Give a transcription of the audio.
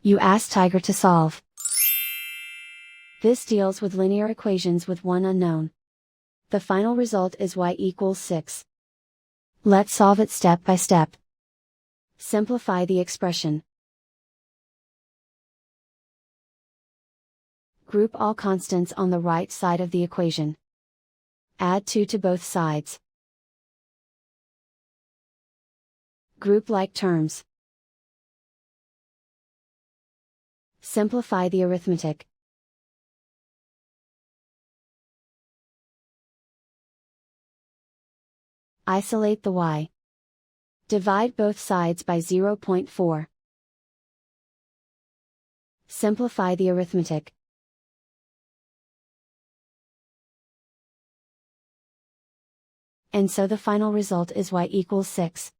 You ask Tiger to solve. This deals with linear equations with one unknown. The final result is y equals 6. Let's solve it step by step. Simplify the expression. Group all constants on the right side of the equation. Add 2 to both sides. Group like terms. Simplify the arithmetic. Isolate the y. Divide both sides by 0.4. Simplify the arithmetic. And so the final result is y equals 6.